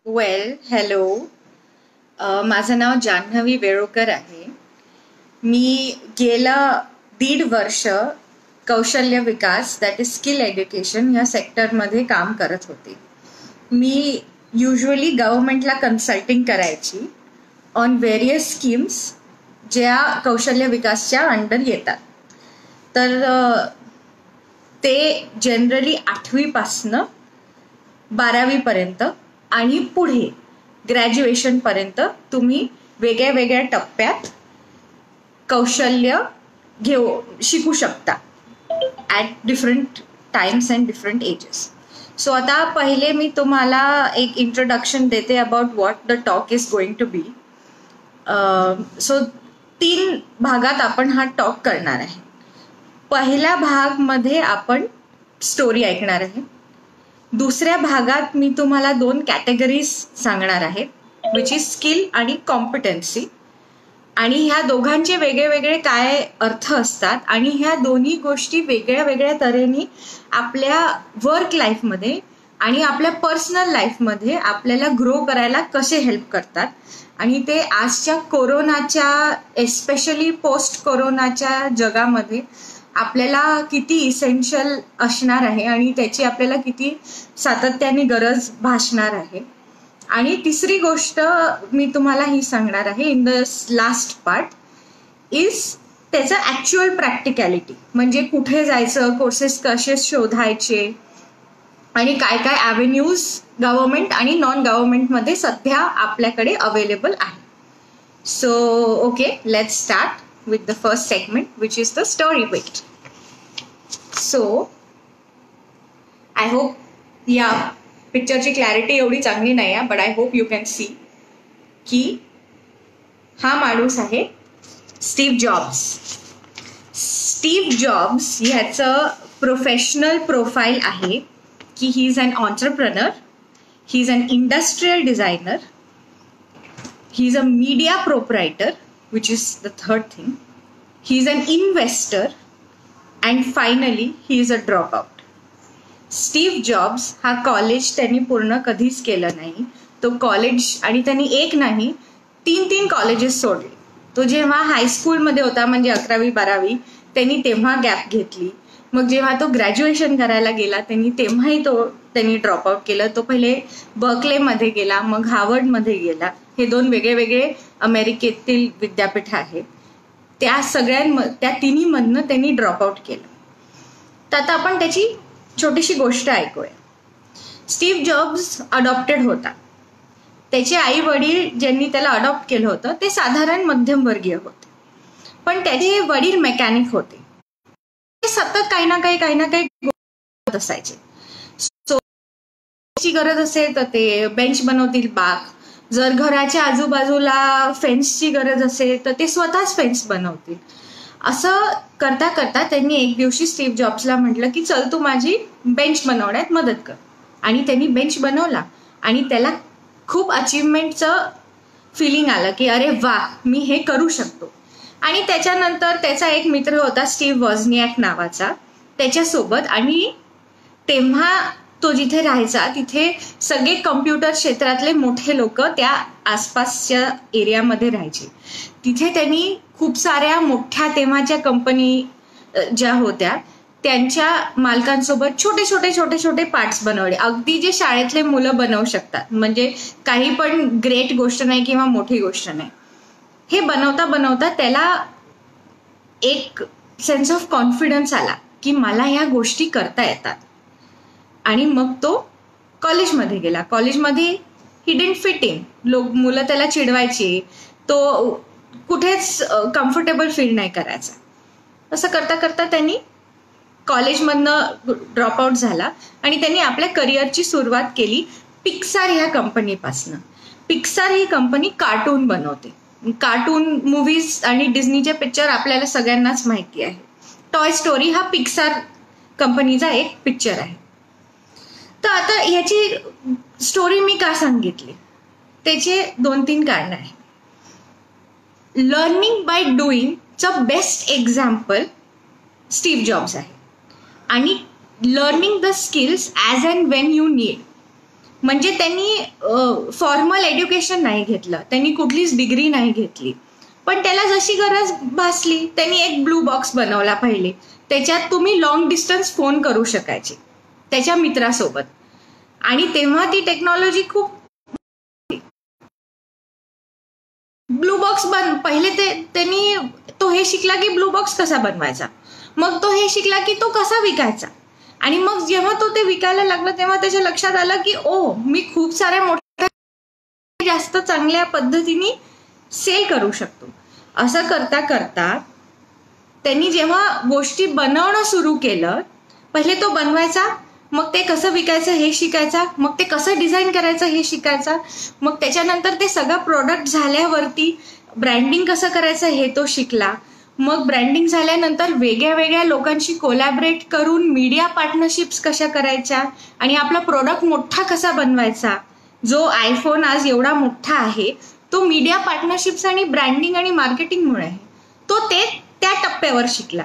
Hello. माझं नाव जान्हवी वेळोकर आहे. मी गेला 1.5 वर्ष कौशल्य विकास दॅट इज स्किल एज्युकेशन या सेक्टरमध्ये काम करत होते. मी युजली गव्हर्नमेंटला कन्सल्टिंग करायची ऑन व्हेरियस स्कीम्स ज्या कौशल्य विकासच्या अंडर येतात. तर ते जनरली 8वीपासनं 12वीपर्यंत आणि पुढे ग्रॅज्युएशनपर्यंत तुम्ही वेगळ्या वेगळ्या टप्प्यात कौशल्य शिकू शकता at different times and different ages. So आता पहिले मी तुम्हाला एक इंट्रोडक्शन देते about what the talk is going to be. So 3 भागात आपण हा टॉक करणार आहे. पहिल्या भागमध्ये आपण स्टोरी ऐकणार आहे. दुसऱ्या भागात मी तुम्हाला 2 कॅटेगरीज सांगणार आहे विच इज स्किल आणि कॉम्पिटन्सी, आणि ह्या दोघांचे वेगळे वेगळे काय अर्थ असतात आणि ह्या दोन्ही गोष्टी वेगळ्या वेगळ्या तऱ्हेने आपल्या वर्क लाईफमध्ये आणि आपल्या पर्सनल लाईफमध्ये आपल्याला ग्रो करायला कसे हेल्प करतात, आणि ते आजच्या कोरोनाच्या एस्पेशली पोस्ट कोरोनाच्या जगामध्ये आपल्याला किती इसेन्शियल असणार आहे आणि त्याची आपल्याला किती सातत्याने गरज भासणार आहे. आणि तिसरी गोष्ट मी तुम्हाला ही सांगणार आहे in the last part is त्याचं ॲक्च्युअल प्रॅक्टिकॅलिटी, म्हणजे कुठे जायचं, कोर्सेस कसे शोधायचे आणि काय काय ॲव्हेन्यूज गव्हर्नमेंट आणि नॉन गव्हर्नमेंटमध्ये सध्या आपल्याकडे अवेलेबल आहे. So okay, let's start with the first segment, which is the story bit. So I hope पिक्चरची क्लॅरिटी एवढी चांगली नाही आहे, but I hope you can see की हा माणूस आहे स्टीव्ह जॉब्स. स्टीव्ह जॉब्स ह्याचं प्रोफेशनल प्रोफाईल आहे की he is an entrepreneur, he is an industrial designer, he is a media proprietor, which is the third thing. He is an investor, and finally he is a dropout. Steve jobs हा college त्यांनी पूर्ण कधीच केलं नाही. तो college, आणि त्यांनी एक नाही 3 कॉलेजेस सोडले. तो जेव्हा हायस्कूलमध्ये होता म्हणजे 11वी 12वी त्यांनी तेव्हा गॅप घेतली. मग जेव्हा तो ग्रॅज्युएशन करायला गेला तेव्हाही त्यांनी ड्रॉपआउट केलं. तो पहिले बर्कलेमध्ये गेला, मग हार्वर्डमध्ये गेला. हे 2 वेगळे वेगळे अमेरिकेतील विद्यापीठ आहेत. त्या तिन्हीमधनं त्यांनी ड्रॉपआउट केलं. तर आता आपण त्याची छोटीशी गोष्ट ऐकूया. स्टीव्ह जॉब्स अडॉप्टेड होता. त्याचे आई वडील ज्यांनी त्याला अडॉप्ट केलं होतं ते साधारण मध्यमवर्गीय होते, पण त्याचे वडील मेकॅनिक होते. ते सतत काही ना काही असायचे. सो गरज असेल तर ते बेंच बनवतील बाग, जर घराच्या आजूबाजूला फेन्सची गरज असेल तर ते स्वतःच फेन्स बनवतील. असं करता करता त्यांनी एक दिवशी स्टीव्ह जॉब्सला म्हटलं की चल तू माझी बेंच बनवण्यात मदत कर. आणि त्यांनी बेंच बनवला आणि त्याला खूप अचीवमेंटचं फिलिंग आलं की अरे वा, मी हे करू शकतो. आणि त्याच्यानंतर त्याचा एक मित्र होता स्टीव्ह वॉझनियाक नावाचा, त्याच्यासोबत, आणि तेव्हा तो जिथे राहायचा तिथे सगळे कम्प्युटर क्षेत्रातले मोठे लोक त्या आसपासच्या एरियामध्ये राहायचे. तिथे त्यांनी खूप साऱ्या मोठ्या तेव्हाच्या कंपनी ज्या होत्या त्यांच्या मालकांसोबत छोटे छोटे पार्ट्स बनवले, अगदी जे शाळेतले मुलं बनवू शकतात. म्हणजे काही पण ग्रेट गोष्ट नाही किंवा मोठी गोष्ट नाही. हे बनवता बनवता त्याला एक सेन्स ऑफ कॉन्फिडन्स आला की मला ह्या गोष्टी करता येतात. आणि मग तो कॉलेजमध्ये गेला. कॉलेजमध्ये ही डिडंट फिट इन. मुलं त्याला चिडवायची, तो कुठेच कम्फर्टेबल फील नाही करायचा. असं करता करता त्यांनी कॉलेजमधनं ड्रॉपआउट झाला आणि त्यांनी आपल्या करिअरची सुरुवात केली पिक्सार ह्या कंपनीपासनं. पिक्सार ही कंपनी कार्टून बनवते. कार्टून मूवीज आणि डिझनीचे पिक्चर आपल्याला सगळ्यांनाच माहिती आहे. टॉय स्टोरी हा पिक्सार कंपनीचा एक पिक्चर आहे. तर आता ह्याची स्टोरी मी का सांगितली, त्याचे 2-3 कारण आहे. लर्निंग बाय डुईंगचं बेस्ट एक्झाम्पल स्टीव्ह जॉब्स आहे, आणि learning the skills as and when you need. म्हणजे त्यांनी फॉर्मल एज्युकेशन नाही घेतलं, त्यांनी कुठलीच डिग्री नाही घेतली, पण त्याला जशी गरज भासली त्यांनी एक ब्लू बॉक्स बनवला पहिले. त्याच्यात तुम्ही लॉंग डिस्टन्स फोन करू शकायचे त्याच्या मित्रासोबत. आणि तेव्हा ती टेक्नॉलॉजी खूप ब्लू बॉक्स पहिले त्यांनी तो हे शिकला की ब्लू बॉक्स कसा बनवायचा, मग तो हे शिकला की तो कसा विकायचा. आणि मग जेव्हा तो ते विकायला लागला तेव्हा त्याच्या लक्षात आलं की ओ, मी खूप साऱ्या मोठ्या जास्त चांगल्या पद्धतीने सेल करू शकतो. असं करता करता त्यांनी जेव्हा गोष्टी बनवणं सुरू केलं, पहिले तो बनवायचा, मग ते कसं विकायचं हे शिकायचा, मग ते कसं डिझाईन करायचं हे शिकायचा, मग त्याच्यानंतर ते सगळं प्रोडक्ट झाल्यावरती ब्रँडिंग कसं करायचं हे तो शिकला. मग ब्रँडिंग झाल्यानंतर वेगळ्या वेगळ्या लोकांशी कोलॅबरेट करून मीडिया पार्टनरशिप्स कशा करायच्या आणि आपला प्रोडक्ट मोठा कसा बनवायचा. जो आयफोन आज एवढा मोठा आहे तो मीडिया पार्टनरशिप्स आणि ब्रँडिंग आणि मार्केटिंगमुळे आहे. तो त्या टप्प्यावर शिकला.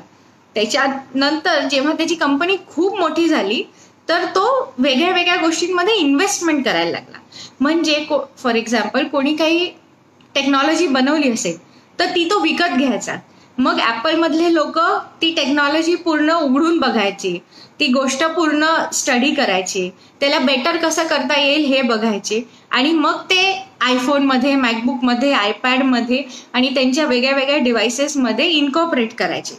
त्याच्यानंतर जेव्हा त्याची कंपनी खूप मोठी झाली तर तो वेगळ्या वेगळ्या गोष्टींमध्ये इन्व्हेस्टमेंट करायला लागला. म्हणजे फॉर एक्झाम्पल कोणी काही टेक्नॉलॉजी बनवली असेल तर ती तो विकत घ्यायचा. मग ॲपलमधले लोक ती टेक्नॉलॉजी पूर्ण उघडून बघायची, ती गोष्ट पूर्ण स्टडी करायची, त्याला बेटर कसं करता येईल हे बघायचे आणि मग ते आयफोनमध्ये, मॅकबुकमध्ये, आयपॅडमध्ये आणि त्यांच्या वेगळ्या वेगळ्या डिव्हायसेसमध्ये इन्कॉर्पोरेट करायचे.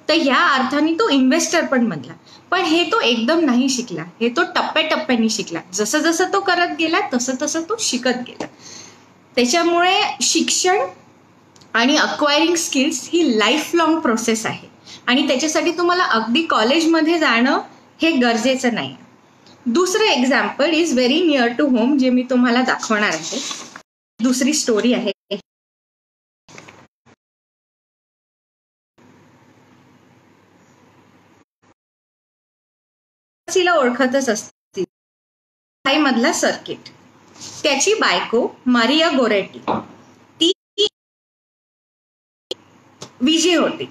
तर ह्या अर्थाने तो इन्व्हेस्टर पण बनला. पण हे तो एकदम नाही शिकला, हे तो टप्प्याटप्प्याने शिकला. जसं जसं तो करत गेला तसं तसं तो शिकत गेला. त्याच्यामुळे शिक्षण आणि अक्वायरिंग स्किल्स ही लाईफ लॉंग प्रोसेस आहे आणि त्याच्यासाठी तुम्हाला अगदी कॉलेजमध्ये जाणं हे गरजेचं नाही. दुसरं example is very near to home जे मी तुम्हाला दाखवणार आहे. दुसरी स्टोरी आहे. तिला ओळखतच असतील, मधला सर्किट. त्याची बायको मारिया गोरेटी ती विजय होती.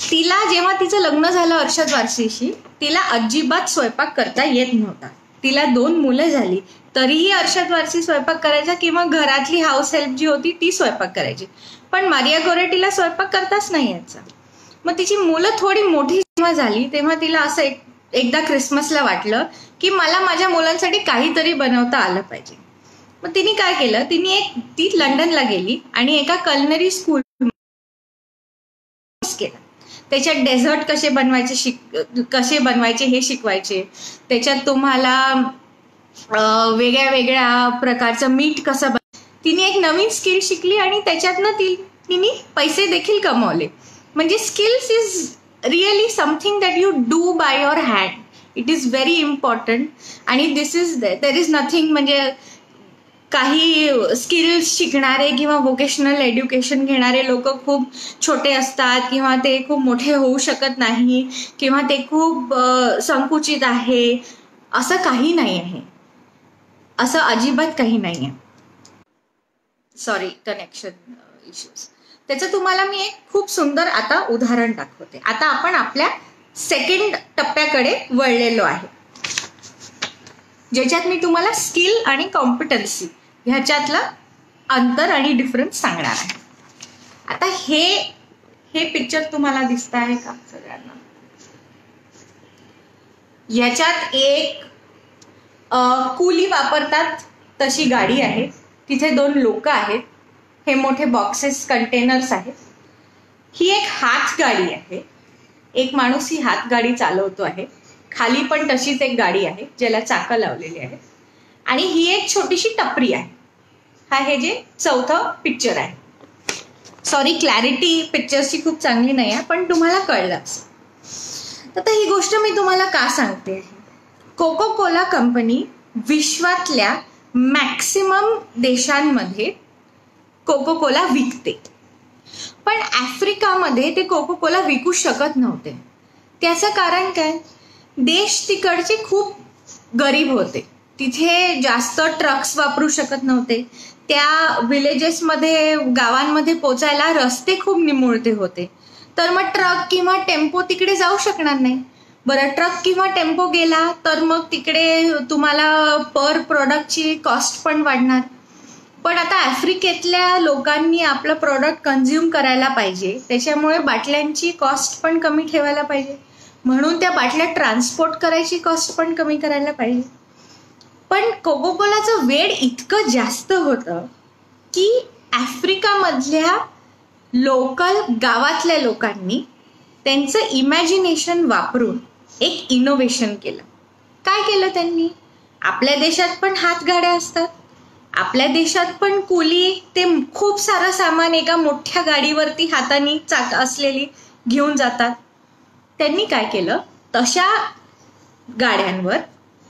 तिला जेव्हा तिचं लग्न झालं अर्षद वारसीशी, तिला अजिबात स्वयंपाक करता येत नव्हता. तिला 2 मुलं झाली तरीही अर्षद वारसी स्वयंपाक करायचा किंवा घरातली हाऊस हेल्प जी होती ती स्वयंपाक करायची, पण मारिया गोरेटीला स्वयंपाक करताच नाही यायचा. मग तिची मुलं थोडी मोठी जेव्हा झाली तेव्हा तिला असं एकदा क्रिसमसला वाटलं की मला माझ्या मुलांसाठी काहीतरी बनवता आलं पाहिजे. मग तिने काय केलं, ती लंडनला गेली आणि एका कल्नरी स्कूल केला. त्याच्यात डेझर्ट कसे बनवायचे हे शिकवायचे. त्याच्यात तुम्हाला वेगळ्या वेगळ्या प्रकारचं मीठ कसं तिने एक नवीन स्किल शिकली आणि त्याच्यातनं तिने पैसे देखील कमवले. म्हणजे skills is really something that you do by your hand. It is very important आणि देर इज नथिंग. म्हणजे काही स्किल्स शिकणारे किंवा व्होकेशनल एज्युकेशन घेणारे लोक खूप छोटे असतात किंवा ते खूप मोठे होऊ शकत नाही किंवा ते खूप संकुचित आहे, असं काही नाही आहे. असं अजिबात काही नाही आहे. Sorry, connection issues. त्याचं तुम्हाला मी एक खूप सुंदर आता उदाहरण दाखवते. आता आपण आपल्या सेकंड टप्प्याकडे वळलेलो आहे, ज्याच्यात मी तुम्हाला स्किल आणि कॉम्पिटन्सी ह्याच्यातला अंतर आणि डिफरन्स सांगणार आहे. आता हे पिक्चर तुम्हाला दिसत आहे का सगळ्यांना? ह्याच्यात एक कुली वापरतात तशी गाडी आहे. तिथे 2 लोक आहेत. हे मोठे बॉक्सेस, कंटेनर्स आहेत. ही एक हातगाडी आहे. एक माणूस ही हातगाडी चालवतो आहे. खाली पण तशीच एक गाडी आहे ज्याला चाकं लावलेली आहे आणि ही एक छोटीशी टपरी आहे. हे जे चौथं पिक्चर आहे. सॉरी, क्लॅरिटी पिक्चरची खूप चांगली नाही आहे, पण तुम्हाला कळलं असेल. तर ही गोष्ट मी तुम्हाला का सांगते? कोको कोला कंपनी विश्वातल्या मॅक्सिमम देशांमध्ये कोको कोला विकते, पण आफ्रिकामध्ये ते कोको कोला विकू शकत नव्हते. त्याचं कारण काय? देश तिकडचे खूप गरीब होते. तिथे जास्त ट्रक्स वापरू शकत नव्हते. त्या विलेजेसमध्ये, गावांमध्ये पोचायला रस्ते खूप निमुळते होते. तर मग ट्रक किंवा टेम्पो तिकडे जाऊ शकणार नाही. बरं, ट्रक किंवा टेम्पो गेला तर मग तिकडे तुम्हाला पर प्रोडक्टची कॉस्ट पण वाढणार. पण आता आफ्रिकेतल्या लोकांनी आपलं प्रोडक्ट कन्झ्युम करायला पाहिजे, त्याच्यामुळे बाटल्यांची कॉस्ट पण कमी ठेवायला पाहिजे, म्हणून त्या बाटल्या ट्रान्सपोर्ट करायची कॉस्ट पण कमी करायला पाहिजे. पण कोको कोलाचं वेड इतकं जास्त होतं की आफ्रिकामधल्या लोकल गावातल्या लोकांनी त्यांचं इमॅजिनेशन वापरून एक इनोव्हेशन केलं. काय केलं त्यांनी? आपल्या देशात पण हातगाड्या असतात, आपल्या देशात पण कुली ते खूप सारं सामान एका मोठ्या गाडीवरती हाताने चाक असलेली घेऊन जातात. त्यांनी काय केलं, तशा गाड्यांवर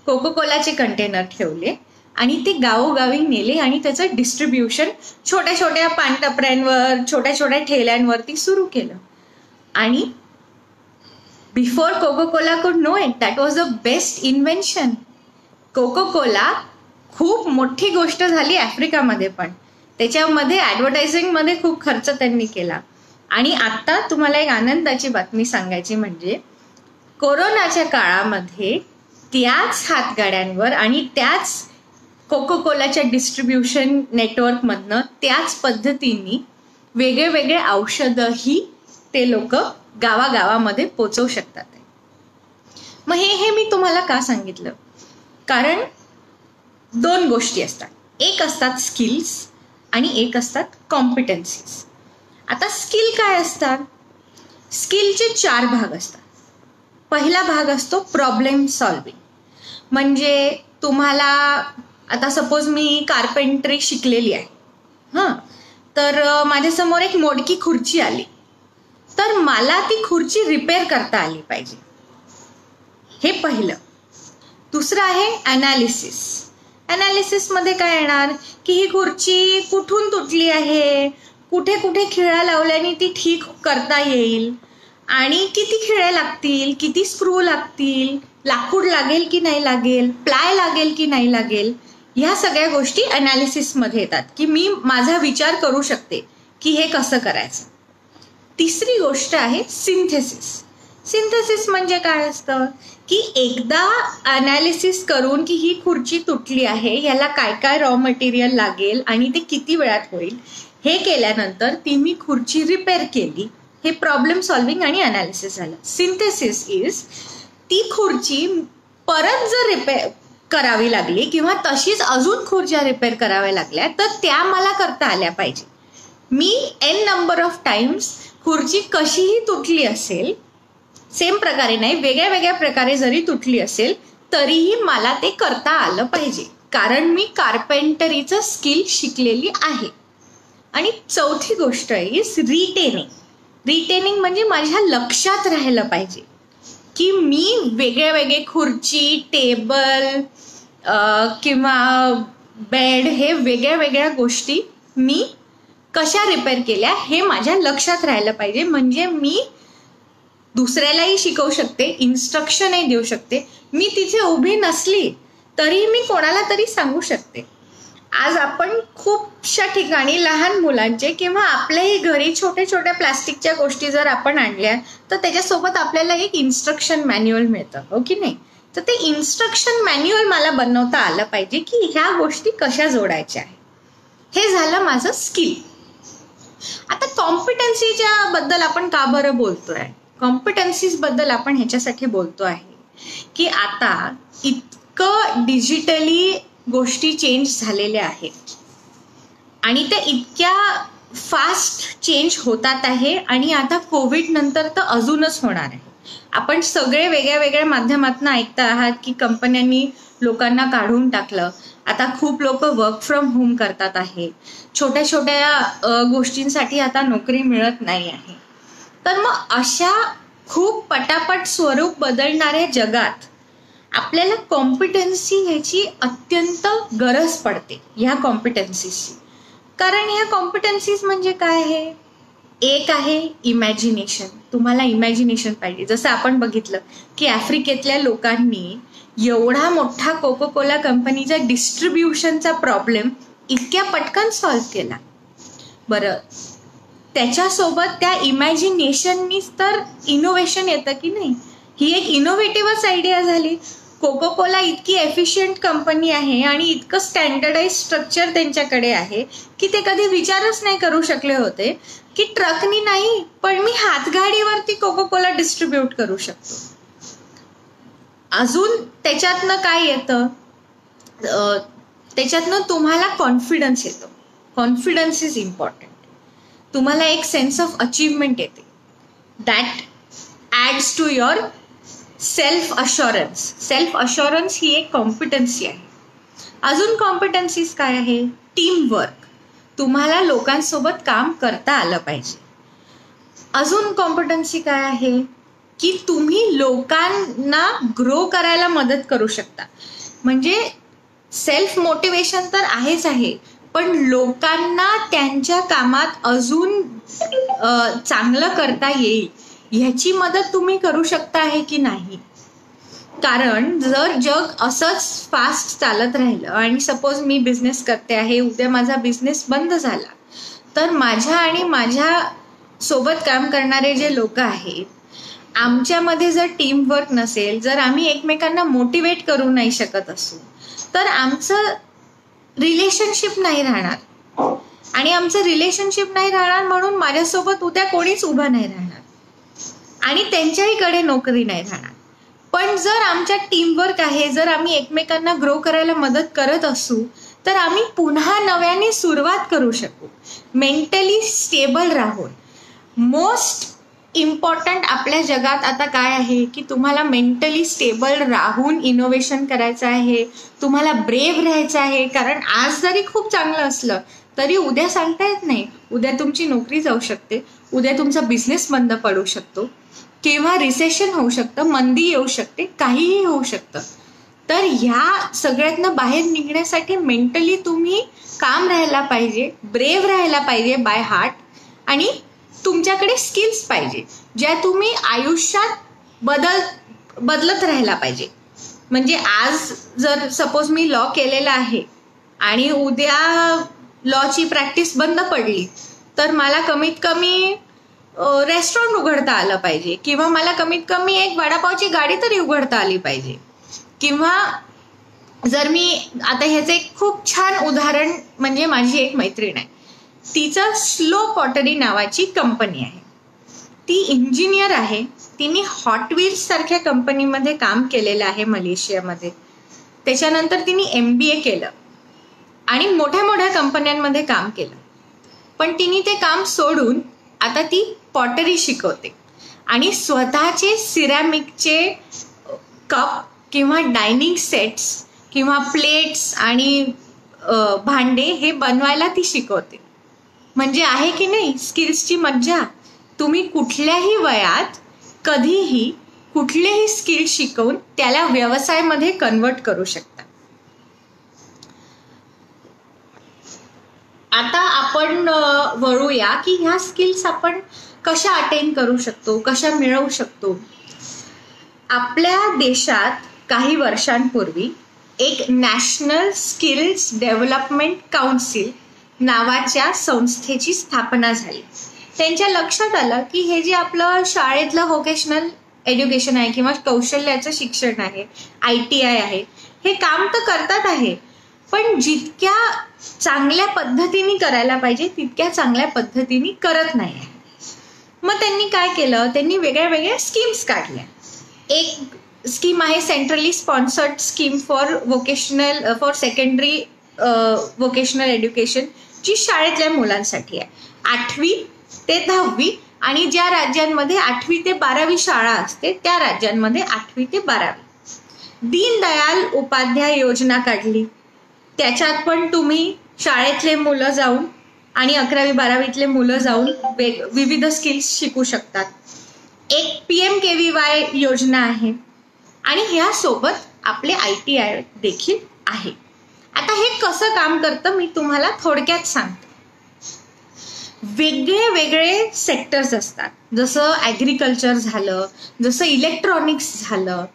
कोको कोलाचे कंटेनर ठेवले आणि ते गावोगावी नेले आणि त्याचं डिस्ट्रीब्युशन छोट्या छोट्या पानटपऱ्यांवर, छोट्या छोट्या ठेल्यांवरती सुरू केलं. आणि before Coca Cola could know it, that was the best invention. Coca Cola खूप मोठी गोष्ट झाली आफ्रिकामध्ये, पण त्याच्यामध्ये ॲडव्हर्टायझिंगमध्ये खूप खर्च त्यांनी केला. आणि आता तुम्हाला एक आनंदाची बातमी सांगायची म्हणजे कोरोनाच्या काळामध्ये त्याच हातगाड्यांवर आणि त्याच कोको कोलाच्या डिस्ट्रीब्युशन नेटवर्कमधनं त्याच पद्धतीने वेगळे वेगळे औषधंही ते लोक गावागावामध्ये पोचवू शकतात. मग हे मी तुम्हाला का सांगितलं? कारण दोन गोष्टी असतात, एक असतात स्किल्स आणि एक असतात कॉम्पिटन्सीज. आता स्किल काय असतात? स्किलचे 4 भाग असतात. पहिला भाग असतो प्रॉब्लेम सॉल्विंग. म्हणजे तुम्हाला आता सपोज मी कार्पेंट्री शिकलेली आहे, तर माझ्यासमोर एक मोडकी खुर्ची आली, तर मला ती खुर्ची रिपेअर करता आली पाहिजे, हे पहिलं. दुसरं आहे ॲनालिसिस. ॲनालिसिसमध्ये काय येणार की ही खुर्ची कुठून तुटली आहे, कुठे कुठे खिळ्या लावल्याने ती ठीक करता येईल, आणि किती खिळे लागतील, किती स्क्रू लागतील, लाकूड लागेल की नाही लागेल, प्लाय लागेल की नाही लागेल, ह्या सगळ्या गोष्टी ॲनालिसिसमध्ये येतात की मी माझा विचार करू शकते की हे कसं करायचं. तिसरी गोष्ट आहे सिंथेसिस. सिंथेसिस म्हणजे काय असतं की एकदा ॲनालिसिस करून की ही खुर्ची तुटली आहे, याला काय काय रॉ मटेरियल लागेल आणि ते किती वेळात होईल, हे केल्यानंतर ती मी खुर्ची रिपेअर केली. हे प्रॉब्लेम सॉल्विंग आणि ॲनालिसिस झालं. सिंथेसिस इज ती खुर्ची परत जर रिपेअर करावी लागली किंवा तशीच अजून खुर्च्या रिपेअर कराव्या लागल्या तर त्या मला करता आल्या पाहिजे. मी n नंबर ऑफ टाइम्स खुर्ची कशीही तुटली असेल, सेम प्रकारे नाही, वेगळ्या वेगळ्या प्रकारे जरी तुटली असेल तरीही मला ते करता आलं पाहिजे, कारण मी कार्पेंटरीचं स्किल शिकलेली आहे. आणि चौथी गोष्ट इज रिटेनिंग. रिटेनिंग म्हणजे माझ्या लक्षात राहिलं पाहिजे की मी वेगळे वेगळे खुर्ची, टेबल किंवा बेड, हे वेगळ्या वेगळ्या गोष्टी मी कशा रिपेअर केल्या हे माझ्या लक्षात राहिलं पाहिजे. म्हणजे मी दुसऱ्यालाही शिकवू शकते, इन्स्ट्रक्शनही देऊ शकते. मी तिथे उभी नसली तरी मी कोणाला तरी सांगू शकते. आज आपण खूपशा ठिकाणी लहान मुलांचे किंवा आपल्याही घरी छोट्या छोट्या प्लास्टिकच्या गोष्टी जर आपण आणल्या तर त्याच्यासोबत आपल्याला एक इन्स्ट्रक्शन मॅन्युअल मिळतं, हो की नाही? तर ते इन्स्ट्रक्शन मॅन्युअल मला बनवता आलं पाहिजे की ह्या गोष्टी कशा जोडायच्या आहे. हे झालं माझं स्किल. आता कॉम्पिटन्सीच्या बद्दल आपण का बरं बोलतोय? कॉम्पिटन्सीज बद्दल आपण ह्याच्यासाठी बोलतो आहे की आता इतकं डिजिटली गोष्टी चेंज झालेल्या आहेत आणि त्या इतक्या फास्ट चेंज होतात आहे आणि आता कोविड नंतर तर अजूनच होणार आहे. आपण सगळे वेगळ्या वेगळ्या माध्यमातून ऐकता आहात की कंपन्यांनी लोकांना काढून टाकलं. आता खूप लोक वर्क फ्रॉम होम करतात आहे. छोट्या छोट्या गोष्टींसाठी आता नोकरी मिळत नाही आहे. तर मग अशा खूप पटापट स्वरूप बदलणाऱ्या जगात आपल्याला कॉम्पिटन्सी ह्याची अत्यंत गरज पडते, ह्या कॉम्पिटन्सीची. कारण ह्या कॉम्पिटन्सीज म्हणजे काय आहे? एक आहे इमॅजिनेशन. तुम्हाला इमॅजिनेशन पाहिजे. जसं आपण बघितलं की आफ्रिकेतल्या लोकांनी एवढा मोठा कोको कोला कंपनीचा डिस्ट्रीब्युशनचा प्रॉब्लेम इतक्या पटकन सॉल्व्ह केला. बरं, त्याच्यासोबत त्या इमॅजिनेशननीच तर इनोव्हेशन येतं की नाही? ही एक इनोव्हेटिव्हच आयडिया झाली. कोको कोला इतकी एफिशियंट कंपनी आहे आणि इतकं स्टँडर्डाइज स्ट्रक्चर त्यांच्याकडे आहे की ते कधी विचारच नाही करू शकले होते की ट्रकनी नाही पण मी हातगाडीवरती कोको कोला डिस्ट्रीब्यूट करू शकतो. अजून त्याच्यातनं काय येतं, त्याच्यातनं तुम्हाला कॉन्फिडन्स येतो. Confidence is important. तुम्हाला एक सेन्स ऑफ अचीवमेंट येते. That adds to your self assurance. Self assurance ही एक कॉम्पिटन्सी आहे. अजून कॉम्पिटन्सीज काय आहे? टीमवर्क. तुम्हाला लोकांसोबत काम करता आलं पाहिजे. अजून कॉम्पिटन्सी काय आहे की तुम्ही लोकांना ग्रो करायला मदत करू शकता. म्हणजे सेल्फ मोटिवेशन तर आहेच आहे, पण लोकांना त्यांच्या कामात अजून चांगलं करता येईल ह्याची मदत तुम्ही करू शकता आहे की नाही. कारण जर जग असंच फास्ट चालत राहिलं आणि सपोज मी बिझनेस करते आहे, उद्या माझा बिझनेस बंद झाला, तर माझ्या आणि माझ्या सोबत काम करणारे जे लोक आहेत, आमच्यामध्ये जर टीमवर्क नसेल, जर आम्ही एकमेकांना मोटिवेट करू नाही शकत असू, तर आमचं रिलेशनशिप नाही राहणार. आणि आमचं रिलेशनशिप नाही राहणार म्हणून माझ्यासोबत उद्या कोणीच उभं नाही राहणार आणि त्यांच्याहीकडे नोकरी नाही राहणार. पण जर आमच्यात टीमवर्क आहे, जर आम्ही एकमेकांना ग्रो करायला मदत करत असू, तर आम्ही पुन्हा नव्याने सुरुवात करू शकू, मेंटली स्टेबल राहून. मोस्ट इम्पॉर्टंट आपल्या जगात आता काय आहे की तुम्हाला मेंटली स्टेबल राहून इनोव्हेशन करायचं आहे, तुम्हाला ब्रेव्ह राहायचं आहे. कारण आज जरी खूप चांगलं असलं तरी उद्या सांगता येत नाही. उद्या तुमची नोकरी जाऊ शकते, उद्या तुमचा बिझनेस बंद पडू शकतो, किंवा रिसेशन होऊ शकतं, मंदी येऊ शकते, काहीही होऊ शकतं. तर ह्या सगळ्यातनं बाहेर निघण्यासाठी मेंटली तुम्ही काम राहायला पाहिजे, ब्रेव्ह राहायला पाहिजे बाय हार्ट. आणि तुमच्याकडे स्किल्स पाहिजे ज्या तुम्ही आयुष्यात बदलत राहायला पाहिजे. म्हणजे आज जर सपोज मी लॉ केलेला आहे आणि उद्या लॉची प्रॅक्टिस बंद पडली, तर मला कमीत कमी रेस्टॉरंट उघडता आलं पाहिजे, किंवा मला कमीत कमी एक वडापावची गाडी तरी उघडता आली पाहिजे. किंवा जर मी आता ह्याचं एक खूप छान उदाहरण म्हणजे माझी एक मैत्रीण आहे, तिचं स्लो पॉटरी नावाची कंपनी आहे. ती इंजिनियर आहे. तिने हॉट व्हील्स सारख्या कंपनीमध्ये काम केलेलं आहे मलेशियामध्ये. त्याच्यानंतर तिने MBA केलं आणि मोठ्या मोठ्या कंपन्यांमध्ये काम केलं. पण तिने ते काम सोडून आता ती पॉटरी शिकवते आणि स्वतःचे सिरॅमिकचे कप किंवा डायनिंग सेट्स किंवा प्लेट्स आणि भांडे हे बनवायला ती शिकवते. म्हणजे आहे की नाही स्किल्सची मज्जा. तुम्ही कुठल्याही वयात कधीही कुठलेही स्किल शिकवून त्याला व्यवसायामध्ये कन्वर्ट करू शकता. आता आपण वळूया की ह्या स्किल्स आपण कशा अटेन करू शकतो, कशा मिळवू शकतो. आपल्या देशात काही वर्षांपूर्वी एक नॅशनल स्किल्स डेव्हलपमेंट काउन्सिल नावाच्या संस्थेची स्थापना झाली. त्यांच्या लक्षात आलं की हे जे आपलं शाळेतलं व्होकेशनल एज्युकेशन आहे किंवा कौशल्याचं शिक्षण आहे, ITI आहे, हे काम तर करतात आहे, पण जितक्या चांगल्या पद्धतीने करायला पाहिजे तितक्या चांगल्या पद्धतीने करत नाही आहे. मग त्यांनी काय केलं, त्यांनी वेगळ्या वेगळ्या स्कीम्स काढल्या. एक स्कीम आहे centrally sponsored scheme for secondary vocational education, जी शाळेतल्या मुलांसाठी आहे, 8वी ते 10वी. आणि ज्या राज्यांमध्ये 8वी ते 12वी शाळा असते त्या राज्यांमध्ये 8वी ते 12वी. दीनदयाल उपाध्याय योजना काढली. त्याच्यात पण तुम्ही शाळेतले मुलं जाऊन आणि 11वी 12वीतले मुलं जाऊन विविध स्किल्स शिकू शकतात. एक PMKVY योजना आहे आणि ह्यासोबत आपले ITI देखील आहे. आता हे कसं काम करतं मी तुम्हाला थोडक्यात सांगते. वेगळे वेगळे सेक्टर्स असतात, जसं ॲग्रिकल्चर झालं, जसं इलेक्ट्रॉनिक्स झालं,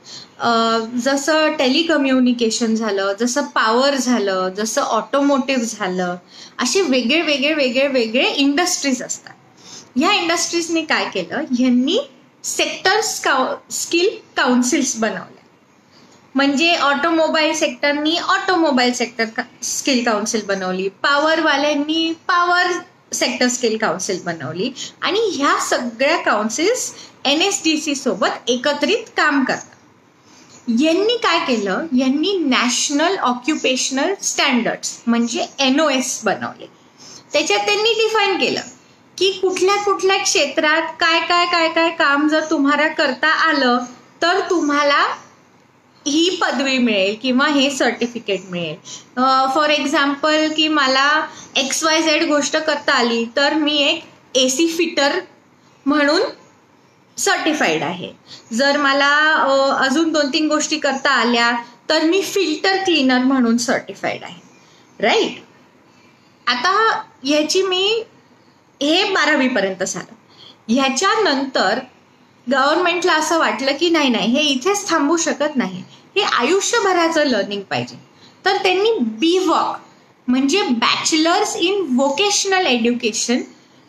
जसं टेलिकम्युनिकेशन झालं, जसं पॉवर झालं, जसं ऑटोमोटिव्ह झालं. असे वेगळे वेगळे वेगळे वेगळे इंडस्ट्रीज असतात. ह्या इंडस्ट्रीजने काय केलं, ह्यांनी सेक्टर स्किल काउन्सिल्स बनवल्या. म्हणजे ऑटोमोबाईल सेक्टरनी ऑटोमोबाईल सेक्टर स्किल काउन्सिल बनवली, पॉवरवाल्यांनी पॉवर सेक्टर स्किल काउन्सिल बनवली आणि ह्या सगळ्या काउन्सिल्स NSDC सोबत एकत्रित काम करतात. यांनी काय केलं, यांनी नॅशनल ऑक्युपेशनल स्टँडर्ड्स म्हणजे NOS बनवले. त्याच्यात त्यांनी डिफाईन केलं की कुठल्या कुठल्या क्षेत्रात काय काय काय काय काम जर तुम्हाला करता आलं तर तुम्हाला ही पदवी मिळेल किंवा हे सर्टिफिकेट मिळेल. फॉर एक्झाम्पल की मला XYZ गोष्ट करता आली तर मी एक AC फिटर म्हणून सर्टिफाईड आहे. जर मला अजून 2-3 गोष्टी करता आल्या तर मी फिल्टर क्लीनर म्हणून सर्टिफाईड आहे. राईट. आता ह्याची मी हे 12वी पर्यंत झालं. ह्याच्यानंतर गव्हर्नमेंटला असं वाटलं की नाही हे इथेच थांबू शकत नाही, हे आयुष्यभराचं लर्निंग पाहिजे. तर त्यांनी BVOC म्हणजे बॅचलर्स इन व्होकेशनल एज्युकेशन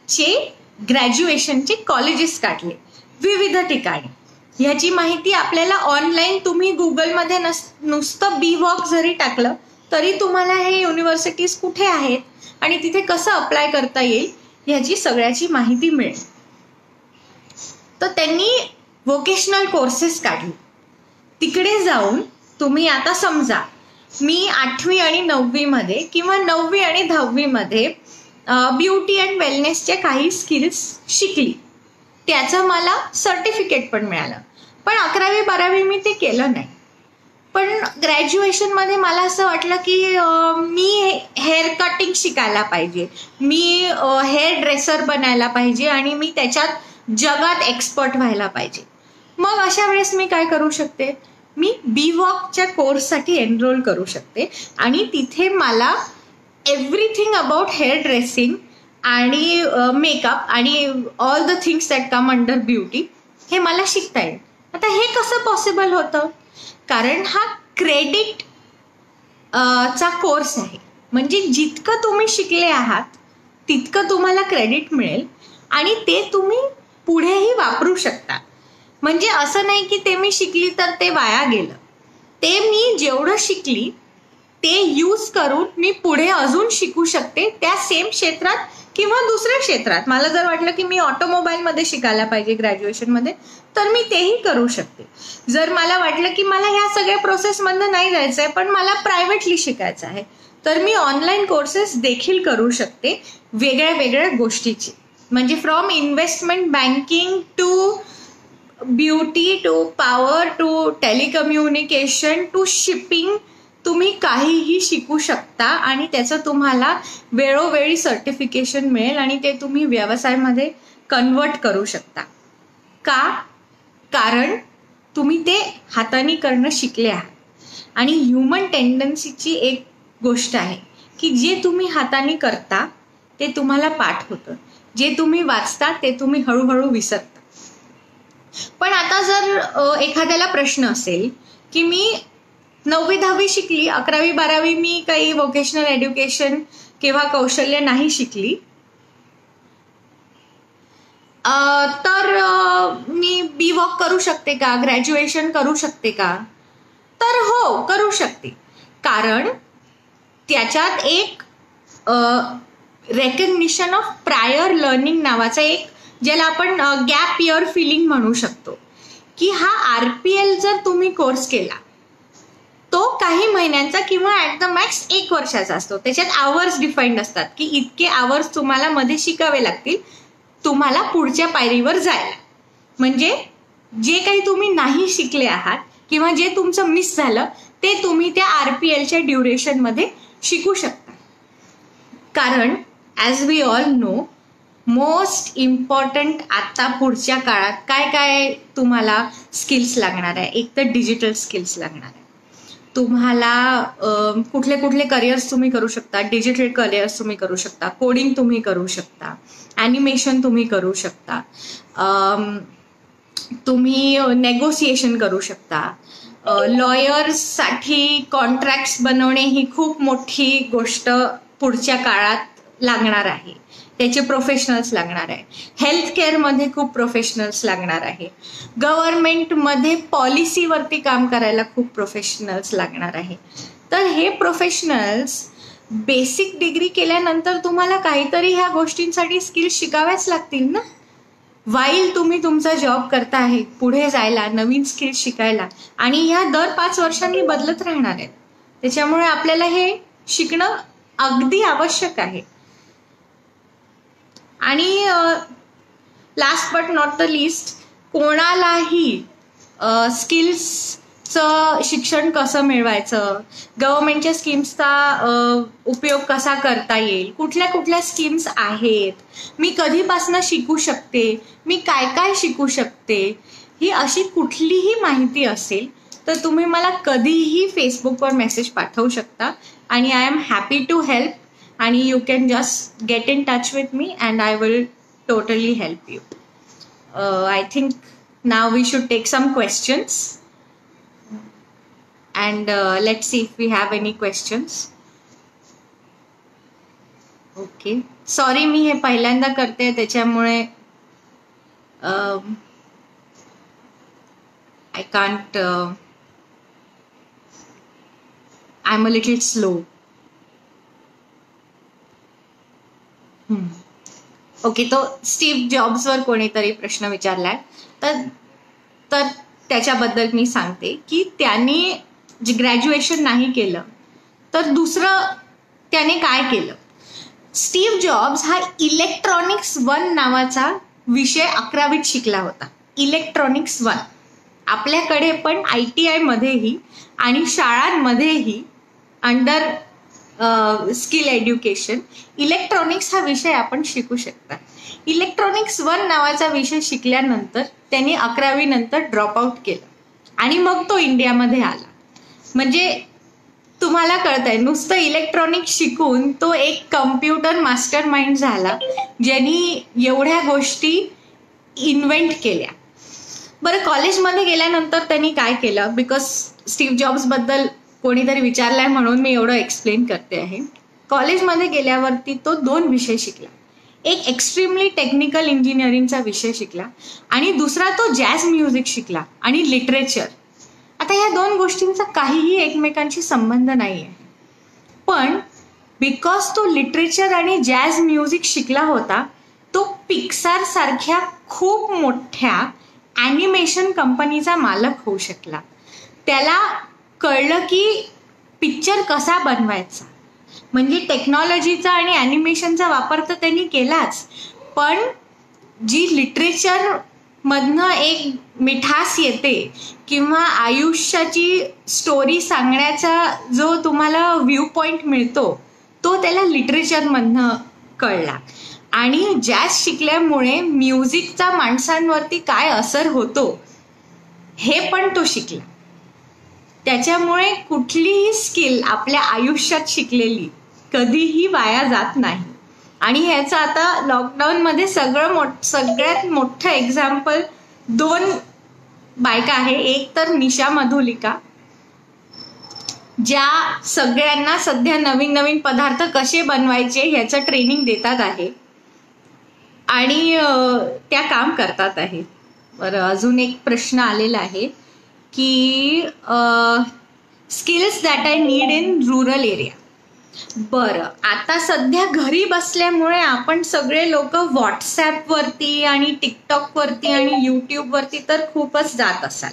चे ग्रॅज्युएशनचे कॉलेजेस काढले विविध ठिकाणी. ह्याची माहिती आपल्याला ऑनलाईन तुम्ही गुगलमध्ये नुसतं BVOC जरी टाकलं तरी तुम्हाला हे युनिव्हर्सिटीज कुठे आहेत आणि तिथे कसं अप्लाय करता येईल ह्याची सगळ्याची माहिती मिळेल. तर त्यांनी व्होकेशनल कोर्सेस काढले. तिकडे जाऊन तुम्ही आता समजा मी 8वी आणि 9वी मध्ये किंवा 9वी आणि 10वी मध्ये ब्युटी अँड वेलनेसच्या काही स्किल्स शिकली, त्याचं मला सर्टिफिकेट पण मिळालं. पण 11वी 12वी मी ते केलं नाही. पण ग्रॅज्युएशनमध्ये मला असं वाटलं की मी हेअर कटिंग शिकायला पाहिजे, मी हेअर ड्रेसर बनायला पाहिजे आणि मी त्याच्यात जगात एक्सपर्ट व्हायला पाहिजे. मग अशा वेळेस मी काय करू शकते, मी BVOCच्या कोर्ससाठी एनरोल करू शकते आणि तिथे मला एव्हरीथिंग अबाउट हेअर ड्रेसिंग आणि मेकअप आणि all the things that come under beauty हे मला शिकता येईल. आता हे कसं पॉसिबल होतं, कारण हा क्रेडिट चा कोर्स आहे. म्हणजे जितकं तुम्ही शिकले आहात तितकं तुम्हाला क्रेडिट मिळेल आणि ते तुम्ही पुढेही वापरू शकता. म्हणजे असं नाही की ते मी शिकली तर ते वाया गेलं. ते मी जेवढं शिकली ते यूज करून मी पुढे अजून शिकू शकते त्या सेम क्षेत्रात किंवा दुसऱ्या क्षेत्रात. मला जर वाटलं की मी ऑटोमोबाईलमध्ये शिकायला पाहिजे ग्रॅज्युएशनमध्ये तर मी तेही करू शकते. जर मला वाटलं की मला ह्या सगळ्या प्रोसेसमधनं नाही जायचं आहे पण मला प्रायव्हेटली शिकायचं आहे तर मी ऑनलाईन कोर्सेस देखील करू शकते वेगळ्या वेगळ्या गोष्टीची. म्हणजे from investment banking to beauty to power to telecommunication to shipping तुम्ही काहीही शिकू शकता आणि त्याचं तुम्हाला वेळोवेळी सर्टिफिकेशन मिळेल आणि ते तुम्ही व्यवसायामध्ये कन्वर्ट करू शकता. का? कारण तुम्ही ते हाताने करणं शिकले आहात. आणि ह्युमन टेंडन्सीची एक गोष्ट आहे की जे तुम्ही हाताने करता ते तुम्हाला पाठ होतं, जे तुम्ही वाचता ते तुम्ही हळूहळू विसरता. पण आता जर एखाद्याला प्रश्न असेल की मी 9वी 10वी शिकली, 11वी 12वी मी काही व्होकेशनल एज्युकेशन किंवा कौशल्य नाही शिकली, तर मी BVOC करू शकते का, ग्रॅज्युएशन करू शकते का? तर हो, करू शकते. कारण त्याच्यात एक रेकग्निशन ऑफ प्रायर लर्निंग नावाचा एक, ज्याला आपण गॅप इयर फिलिंग म्हणू शकतो, की हा RPL जर तुम्ही कोर्स केला तो काही महिन्यांचा किंवा ॲट द मॅक्स 1 वर्षाचा असतो. त्याच्यात आवर्स डिफाईन्ड असतात की इतके आवर्स तुम्हाला मध्ये शिकावे लागतील तुम्हाला पुढच्या पायरीवर जायला. म्हणजे जे काही तुम्ही नाही शिकले आहात किंवा जे तुमचं मिस झालं ते तुम्ही त्या RPLच्या ड्युरेशनमध्ये शिकू शकता. कारण as we all know most important आता पुढच्या काळात काय काय तुम्हाला स्किल्स लागणार आहे. एक तर डिजिटल स्किल्स लागणार आहे. तुम्हाला कुठले कुठले करिअर्स तुम्ही करू शकता. डिजिटल करिअर्स तुम्ही करू शकता, कोडिंग तुम्ही करू शकता, ॲनिमेशन तुम्ही करू शकता, तुम्ही नेगोसिएशन करू शकता. लॉयर्ससाठी कॉन्ट्रॅक्ट्स बनवणे ही खूप मोठी गोष्ट पुढच्या काळात लागणार आहे. त्याचे प्रोफेशनल्स लागणार आहे. हेल्थ केअरमध्ये खूप प्रोफेशनल्स लागणार आहे. गव्हर्नमेंटमध्ये पॉलिसीवरती काम करायला खूप प्रोफेशनल्स लागणार आहे. तर हे प्रोफेशनल्स बेसिक डिग्री केल्यानंतर तुम्हाला काहीतरी ह्या गोष्टींसाठी स्किल्स शिकाव्याच लागतील ना. वाईल तुम्ही तुमचा जॉब करता आहे, पुढे जायला, नवीन स्किल्स शिकायला, आणि ह्या दर 5 वर्षांनी बदलत राहणार आहेत. त्याच्यामुळे आपल्याला हे शिकणं अगदी आवश्यक आहे. आणि last but not the list, कोणालाही स्किल्सचं शिक्षण कसं मिळवायचं, गव्हर्नमेंटच्या स्कीम्सचा उपयोग कसा करता येईल, कुठल्या कुठल्या स्कीम्स आहेत, मी कधीपासून शिकू शकते, मी काय काय शिकू शकते, ही अशी कुठलीही माहिती असेल तर तुम्ही मला कधीही फेसबुकवर मेसेज पाठवू शकता आणि I am happy to help. आणि you can just get in touch with me and I will totally help you. I think now we should take some questions and let's see if we have any questions. Okay. Sorry, मी हे पहिल्यांदा करते त्याच्यामुळे I can't I'm a little slow. Okay. तो Steve जॉब्सवर कोणीतरी प्रश्न विचारलाय, तर त्याच्याबद्दल मी सांगते की त्यांनी जे ग्रॅज्युएशन नाही केलं तर दुसरं त्याने काय केलं. स्टीव्ह जॉब्स हा इलेक्ट्रॉनिक्स 1 नावाचा विषय 11वीत शिकला होता. इलेक्ट्रॉनिक्स 1 आपल्याकडे पण ITI मध्येही आणि शाळांमध्येही अंडर स्किल एज्युकेशन इलेक्ट्रॉनिक्स हा विषय आपण शिकू शकता. इलेक्ट्रॉनिक्स 1 नावाचा विषय शिकल्यानंतर त्यांनी 11वी नंतर ड्रॉपआउट केलं आणि मग तो इंडियामध्ये आला. म्हणजे तुम्हाला कळतंय, नुसतं इलेक्ट्रॉनिक्स शिकून तो एक कम्प्युटर मास्टर माइंड झाला ज्यांनी एवढ्या गोष्टी इन्व्हेंट केल्या. बरं, कॉलेजमध्ये गेल्यानंतर त्यांनी काय केलं, बिकॉज स्टीव्ह जॉब्सबद्दल कोणीतरी विचारलाय म्हणून मी एवढं एक्सप्लेन करते आहे. कॉलेजमध्ये गेल्यावरती तो 2 विषय शिकला. एक एक्स्ट्रीमली टेक्निकल इंजिनिअरिंगचा विषय शिकला आणि दुसरा तो जॅझ म्युझिक शिकला आणि लिटरेचर. आता या 2 गोष्टींचा काहीही एकमेकांशी संबंध नाही आहे, पण बिकॉज तो लिटरेचर आणि जॅझ म्युझिक शिकला होता, तो पिक्सार सारख्या खूप मोठ्या ॲनिमेशन कंपनीचा मालक होऊ शकला. त्याला कळलं की पिक्चर कसा बनवायचा, म्हणजे टेक्नॉलॉजीचा आणि ॲनिमेशनचा वापर तर त्यांनी केलाच, पण जी लिटरेचर मधनं एक मिठास येते किंवा आयुष्याची स्टोरी सांगण्याचा जो तुम्हाला व्ह्यू पॉइंट मिळतो, तो त्याला लिटरेचरमधनं कळला. आणि जॅझ शिकल्यामुळे म्युझिकचा माणसांवरती काय असर होतो हे पण तो शिकला. त्याच्यामुळे कुठलीही स्किल आपल्या आयुष्यात शिकलेली कधीही वाया जात नाही. आणि ह्याचं आता लॉकडाऊनमध्ये सगळ्यात मोठं एक्झाम्पल 2 बायका आहे. एक तर निशा मधुलिका, ज्या सगळ्यांना सध्या नवीन नवीन पदार्थ कसे बनवायचे ह्याचं ट्रेनिंग देतात आहे आणि त्या काम करतात आहे. बरं, अजून एक प्रश्न आलेला आहे की skills that I need in rural area. बरं, आता सध्या घरी बसल्यामुळे आपण सगळे लोक व्हॉट्सॲपवरती आणि टिकटॉकवरती आणि यूट्यूबवरती तर खूपच जात असाल.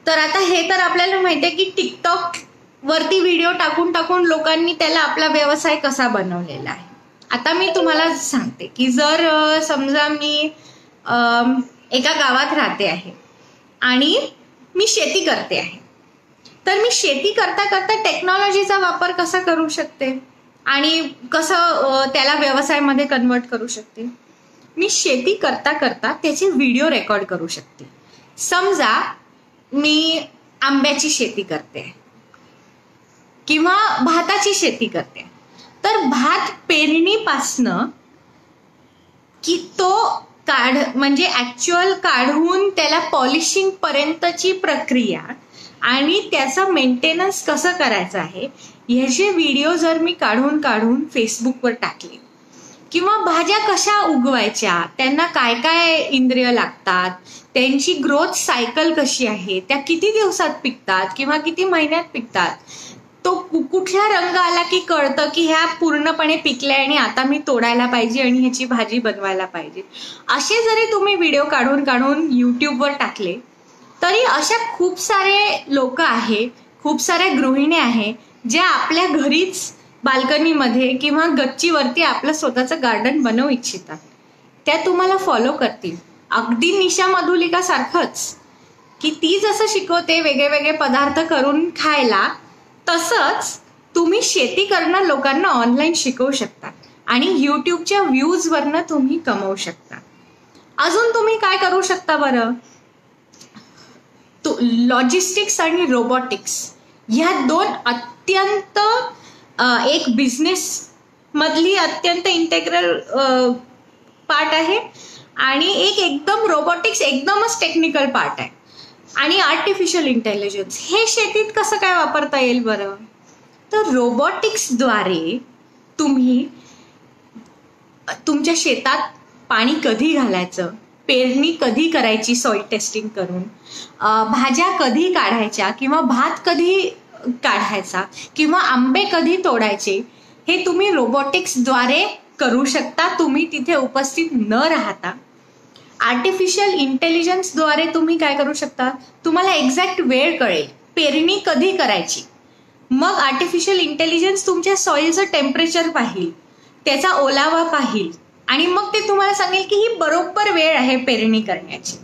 तर आता हे तर आपल्याला माहिती आहे की टिकटॉकवरती व्हिडिओ टाकून टाकून लोकांनी त्याला आपला व्यवसाय कसा बनवलेला आहे. आता मी तुम्हाला सांगते की जर समजा मी एका गावात राहते आहे आणि मी शेती करते आहे, तर मी शेती करता करता टेक्नॉलॉजीचा वापर कसा करू शकते आणि कसं त्याला व्यवसायामध्ये कन्वर्ट करू शकते. मी शेती करता करता त्याचे व्हिडिओ रेकॉर्ड करू शकते. समजा मी आंब्याची शेती करते किंवा भाताची शेती करते, तर भात पेरणीपासनं की तो म्हणजे ऍक्च्युअल काढून त्याला पॉलिशिंग पर्यंतची प्रक्रिया आणि त्याचं मेंटेनन्स कसं करायचं आहे ह्याचे व्हिडिओ जर मी काढून फेसबुकवर टाकले किंवा भाज्या कशा उगवायच्या, त्यांना काय काय इंद्रिय लागतात, त्यांची ग्रोथ सायकल कशी आहे, त्या किती दिवसात पिकतात किंवा किती महिन्यात पिकतात, तो कुठला रंग आला की कळतं की ह्या पूर्णपणे पिकल्या आणि आता मी तोडायला पाहिजे आणि ह्याची भाजी बनवायला पाहिजे. असे जरी तुम्ही व्हिडिओ काढून काढून यूट्यूबवर टाकले तरी अशा खूप सारे लोक आहे, खूप साऱ्या गृहिणी आहे ज्या आपल्या घरीच बाल्कनीमध्ये किंवा गच्चीवरती आपलं स्वतःचं गार्डन बनवू इच्छितात. त्या तुम्हाला फॉलो करतील. अगदी निशा मधुलिका सारखंच की ती जसं शिकवते वेगळे वेगळे पदार्थ करून खायला, तसंच तुम्ही शेती करणं लोकांना ऑनलाईन शिकवू शकता आणि यूट्यूबच्या व्ह्यूजवरनं तुम्ही कमवू शकता. अजून तुम्ही काय करू शकता बरं? लॉजिस्टिक्स आणि रोबोटिक्स ह्या दोन अत्यंत एक बिझनेस मधली अत्यंत इंटेग्रल पार्ट आहे आणि एक एकदम रोबोटिक्स एकदमच टेक्निकल पार्ट आहे. आणि आर्टिफिशियल इंटेलिजन्स हे शेतीत कसं काय वापरता येईल बरं? तर रोबोटिक्सद्वारे तुम्ही तुमच्या शेतात पाणी कधी घालायचं, पेरणी कधी करायची सॉइल टेस्टिंग करून, भाज्या कधी काढायच्या किंवा भात कधी काढायचा किंवा आंबे कधी तोडायचे, हे तुम्ही रोबोटिक्सद्वारे करू शकता, तुम्ही तिथे उपस्थित न राहता. आर्टिफिशियल इंटेलिजन्सद्वारे तुम्ही काय करू शकता? तुम्हाला एक्झॅक्ट वेळ कळेल, पेरणी कधी करायची. मग आर्टिफिशियल इंटेलिजन्स तुमच्या सॉइलचं टेम्परेचर पाहिल, त्याचा ओलावा पाहिल आणि मग ते तुम्हाला सांगेल की ही बरोबर वेळ आहे पेरणी करण्याची.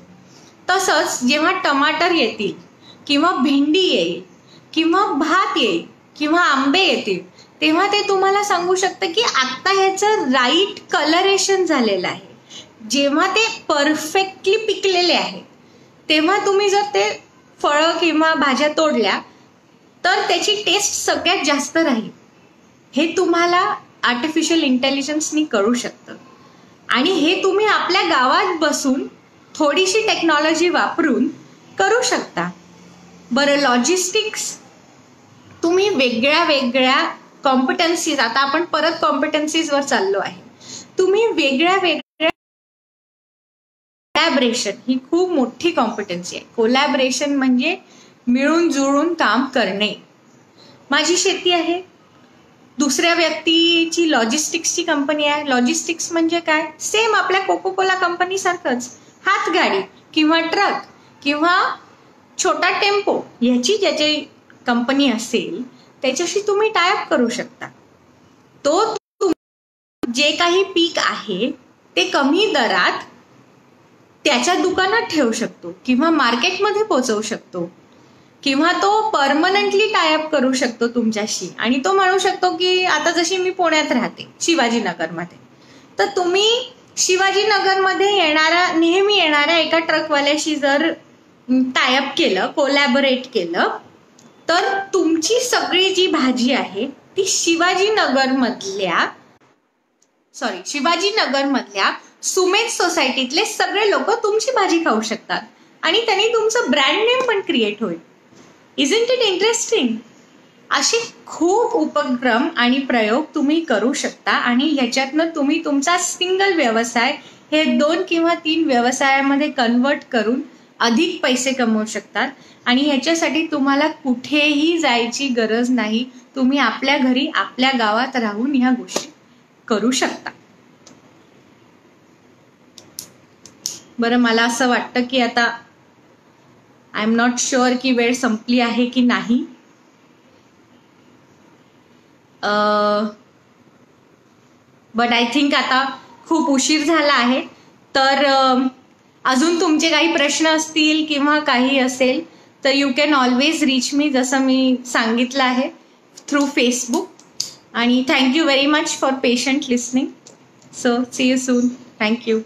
तसंच जेव्हा टमाटर येतील किंवा भेंडी येईल किंवा भात येईल किंवा आंबे येतील, तेव्हा ते तुम्हाला सांगू शकतं की आता ह्याचं राईट कलरेशन झालेलं आहे. जेव्हा ते परफेक्टली पिकलेले आहे तेव्हा तुम्ही जर ते फळं किंवा भाज्या तोडल्या तर त्याची टेस्ट सगळ्यात जास्त राहील. हे तुम्हाला आर्टिफिशियल इंटेलिजन्सनी कळू शकतं आणि हे तुम्ही आपल्या गावात बसून थोडीशी टेक्नॉलॉजी वापरून करू शकता. बरं, लॉजिस्टिक्स तुम्ही वेगळ्या वेगळ्या कॉम्पिटन्सीज, आता आपण परत कॉम्पिटन्सीजवर चाललो आहे, तुम्ही वेगळ्या वेगळ्या कोलॅबरेशन ही खूप मोठी कॉम्पिटन्सी आहे. कोलॅबरेशन म्हणजे मिळून जुळून काम करणे. माझी शेती आहे, दुसऱ्या व्यक्तीची लॉजिस्टिक्सची कंपनी आहे. लॉजिस्टिक्स म्हणजे काय? सेम आपल्या कोको कोला कंपनी सारखंच, हातगाडी किंवा ट्रक किंवा छोटा टेम्पो ह्याची ज्याची कंपनी असेल त्याच्याशी तुम्ही टायअप करू शकता. तो जे काही पीक आहे ते कमी दरात त्याच्या दुकानात ठेवू शकतो किंवा मार्केटमध्ये पोहोचवू शकतो किंवा तो परमनंटली टायअप करू शकतो तुमच्याशी आणि तो म्हणू शकतो की आता जशी मी पुण्यात राहते शिवाजीनगरमध्ये, तर तुम्ही शिवाजीनगरमध्ये नेहमी येणाऱ्या एका ट्रकवाल्याशी जर टायअप केलं, कोलॅबोरेट केलं, तर तुमची सगळी जी भाजी आहे ती शिवाजीनगरमधल्या सुमेध सोसायटीतले सगळे लोक तुमची भाजी खाऊ शकतात आणि त्यांनी तुमचं ब्रँड नेम पण क्रिएट होईल. Isn't it interesting? असे खूप उपक्रम आणि प्रयोग तुम्ही करू शकता आणि ह्याच्यातनं तुम्ही तुमचा सिंगल व्यवसाय हे 2 किंवा 3 व्यवसायामध्ये कन्वर्ट करून अधिक पैसे कमवू शकतात आणि ह्याच्यासाठी तुम्हाला कुठेही जायची गरज नाही. तुम्ही आपल्या घरी आपल्या गावात राहून ह्या गोष्टी करू शकता. बरं, मला असं वाटतं की आता आय एम नॉट शुअर की वेळ संपली आहे की नाही. बट आय थिंक आता खूप उशीर झाला आहे. तर अजून तुमचे काही प्रश्न असतील किंवा काही असेल तर you can always reach me, जसं मी सांगितलं आहे, थ्रू फेसबुक. आणि thank you very much for patient listening. So see you soon. Thank you.